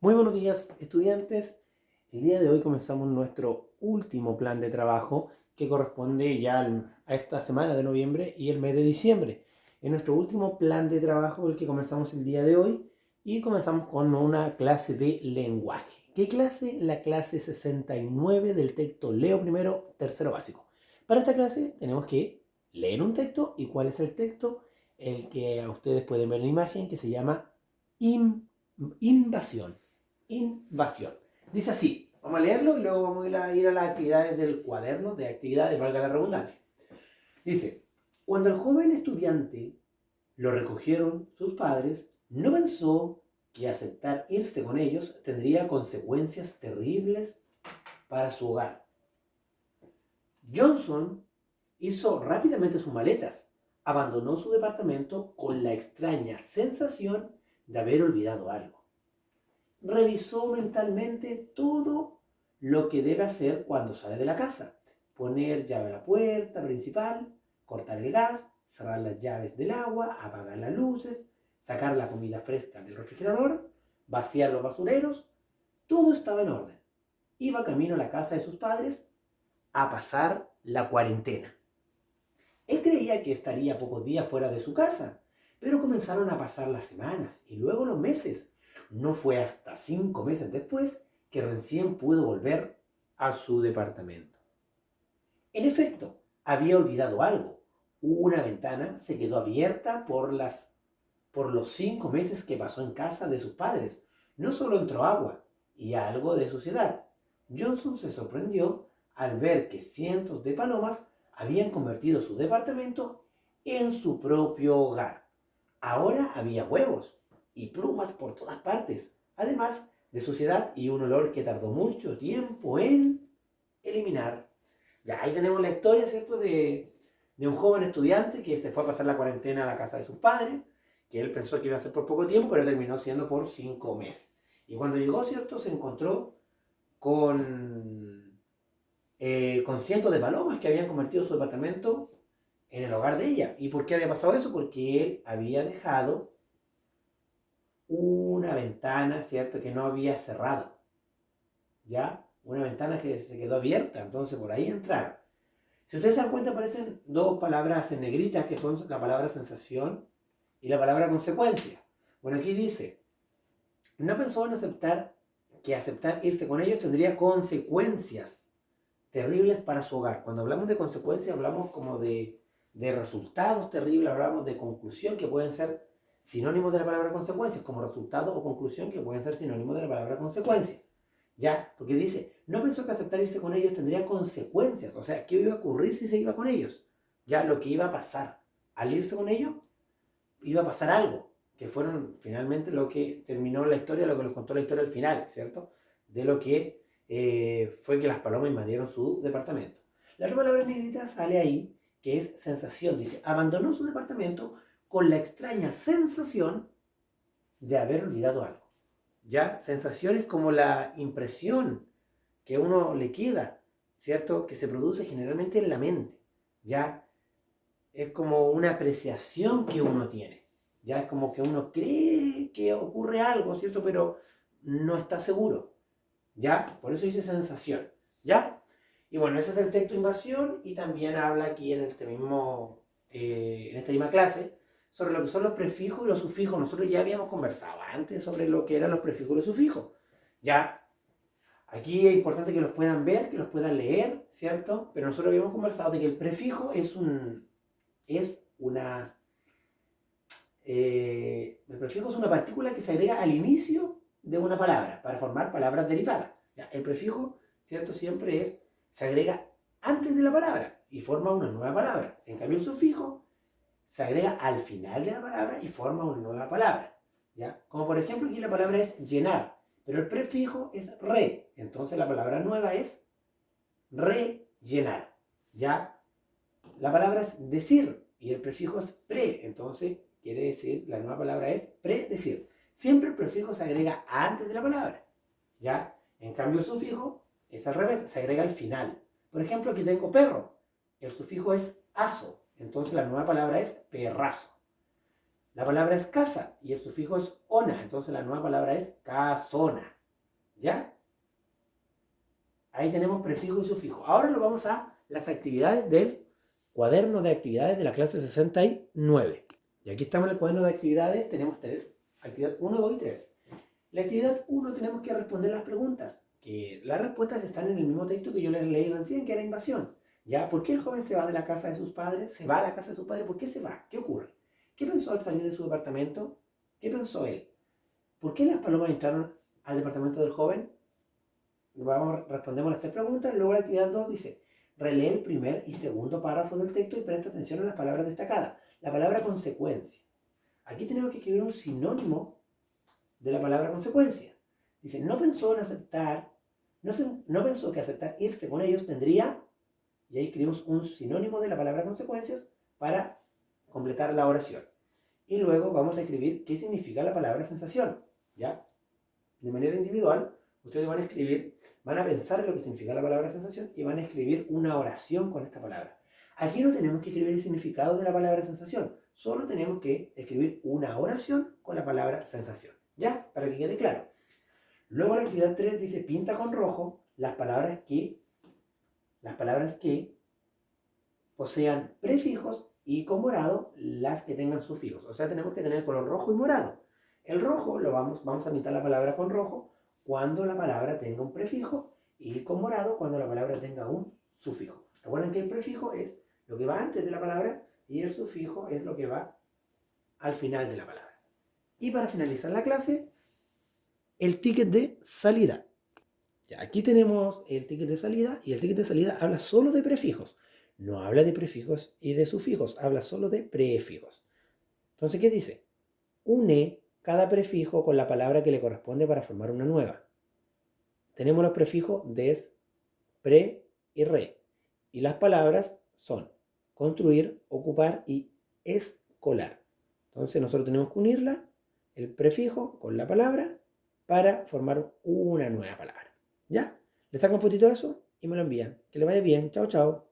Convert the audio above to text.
Muy buenos días, estudiantes. El día de hoy comenzamos nuestro último plan de trabajo que corresponde ya a esta semana de noviembre y el mes de diciembre. Es nuestro último plan de trabajo el que comenzamos el día de hoy y comenzamos con una clase de lenguaje. ¿Qué clase? La clase 69 del texto Leo primero, tercero básico. Para esta clase tenemos que leer un texto. ¿Y cuál es el texto? El que a ustedes pueden ver en la imagen, que se llama Invasión. Invasión. Dice así, vamos a leerlo y luego vamos a ir a las actividades del cuaderno de actividades, valga la redundancia. Dice, cuando el joven estudiante lo recogieron sus padres, no pensó que aceptar irse con ellos tendría consecuencias terribles para su hogar. Johnson hizo rápidamente sus maletas, abandonó su departamento con la extraña sensación de haber olvidado algo. Revisó mentalmente todo lo que debe hacer cuando sale de la casa. Poner llave a la puerta principal, cortar el gas, cerrar las llaves del agua, apagar las luces, sacar la comida fresca del refrigerador, vaciar los basureros. Todo estaba en orden. Iba camino a la casa de sus padres a pasar la cuarentena. Él creía que estaría pocos días fuera de su casa, pero comenzaron a pasar las semanas y luego los meses. No fue hasta 5 meses después que recién pudo volver a su departamento. En efecto, había olvidado algo. Una ventana se quedó abierta por los 5 meses que pasó en casa de sus padres. No solo entró agua y algo de suciedad. Johnson se sorprendió al ver que cientos de palomas habían convertido su departamento en su propio hogar. Ahora había huevos y plumas por todas partes, además de suciedad y un olor que tardó mucho tiempo en eliminar. Ya ahí tenemos la historia, ¿cierto?, de un joven estudiante que se fue a pasar la cuarentena a la casa de sus padres, que él pensó que iba a ser por poco tiempo, pero terminó siendo por 5 meses. Y cuando llegó, ¿cierto?, se encontró con, con cientos de palomas que habían convertido su departamento en el hogar de ella. ¿Y por qué había pasado eso? Porque él había dejado una ventana, ¿cierto?, que no había cerrado. ¿Ya? Una ventana que se quedó abierta, entonces por ahí entraron. Si ustedes se dan cuenta, aparecen dos palabras en negritas que son la palabra sensación y la palabra consecuencia. Bueno, aquí dice, no pensó en aceptar irse con ellos tendría consecuencias terribles para su hogar. Cuando hablamos de consecuencias, hablamos como de resultados terribles, hablamos de conclusión que pueden ser sinónimos de la palabra consecuencias, como resultado o conclusión que pueden ser sinónimos de la palabra consecuencias. ¿Ya? Porque dice, no pensó que aceptar irse con ellos tendría consecuencias. O sea, ¿qué iba a ocurrir si se iba con ellos? Ya, lo que iba a pasar. Al irse con ellos, iba a pasar algo. Que fueron finalmente lo que terminó la historia, lo que nos contó la historia al final, ¿cierto? De lo que fue que las palomas invadieron su departamento. La otra palabra negrita sale ahí, que es sensación. Dice, abandonó su departamento con la extraña sensación de haber olvidado algo. ¿Ya? Sensaciones como la impresión que a uno le queda, ¿cierto? Que se produce generalmente en la mente, ¿ya? Es como una apreciación que uno tiene, ¿ya? Es como que uno cree que ocurre algo, ¿cierto? Pero no está seguro, ¿ya? Por eso dice sensación, ¿ya? Y bueno, ese es el texto invasión y también habla aquí en en esta misma clase sobre lo que son los prefijos y los sufijos. Nosotros ya habíamos conversado antes sobre lo que eran los prefijos y los sufijos. Ya, aquí es importante que los puedan ver, que los puedan leer, ¿cierto? Pero nosotros habíamos conversado de que el prefijo es una, el prefijo es una partícula que se agrega al inicio de una palabra para formar palabras derivadas. ¿Ya? El prefijo, ¿cierto? Se agrega antes de la palabra y forma una nueva palabra. En cambio, el sufijo se agrega al final de la palabra y forma una nueva palabra. ¿Ya? Como por ejemplo aquí la palabra es llenar, pero el prefijo es re, entonces la palabra nueva es rellenar. ¿Ya? La palabra es decir y el prefijo es pre, entonces quiere decir, la nueva palabra es predecir. Siempre el prefijo se agrega antes de la palabra. ¿Ya? En cambio el sufijo es al revés, se agrega al final. Por ejemplo, aquí tengo perro. El sufijo es aso. Entonces la nueva palabra es perrazo. La palabra es casa y el sufijo es ona, entonces la nueva palabra es casona. ¿Ya? Ahí tenemos prefijo y sufijo. Ahora nos vamos a las actividades del cuaderno de actividades de la clase 69. Y aquí estamos en el cuaderno de actividades, tenemos tres. Actividad 1, 2 y 3. La actividad 1 tenemos que responder las preguntas, que las respuestas están en el mismo texto que yo les leí recién, que era invasión. ¿Ya? ¿Por qué el joven se va de la casa de sus padres? ¿Se va a la casa de sus padres? ¿Por qué se va? ¿Qué ocurre? ¿Qué pensó al salir de su departamento? ¿Qué pensó él? ¿Por qué las palomas entraron al departamento del joven? Respondemos las tres preguntas. Luego la actividad 2 dice, relee el primer y segundo párrafo del texto y presta atención a las palabras destacadas. La palabra consecuencia. Aquí tenemos que escribir un sinónimo de la palabra consecuencia. Dice, no pensó en aceptar, no pensó que aceptar irse con ellos tendría, y ahí escribimos un sinónimo de la palabra consecuencias para completar la oración. Y luego vamos a escribir qué significa la palabra sensación. ¿Ya? De manera individual, ustedes van a escribir, van a pensar en lo que significa la palabra sensación y van a escribir una oración con esta palabra. Aquí no tenemos que escribir el significado de la palabra sensación, solo tenemos que escribir una oración con la palabra sensación. ¿Ya? Para que quede claro. Luego la actividad 3 dice, pinta con rojo las palabras que posean prefijos y con morado las que tengan sufijos. O sea, tenemos que tener color rojo y morado. El rojo vamos a pintar la palabra con rojo cuando la palabra tenga un prefijo y con morado cuando la palabra tenga un sufijo. Recuerden que el prefijo es lo que va antes de la palabra y el sufijo es lo que va al final de la palabra. Y para finalizar la clase, el ticket de salida. Ya, aquí tenemos el ticket de salida y el ticket de salida habla solo de prefijos. No habla de prefijos y de sufijos, habla solo de prefijos. Entonces, ¿qué dice? Une cada prefijo con la palabra que le corresponde para formar una nueva. Tenemos los prefijos des, pre y re. Y las palabras son construir, ocupar y escolar. Entonces nosotros tenemos que unirla, el prefijo con la palabra, para formar una nueva palabra. ¿Ya? Le sacan fotito de eso y me lo envían. Que le vaya bien. Chao, chao.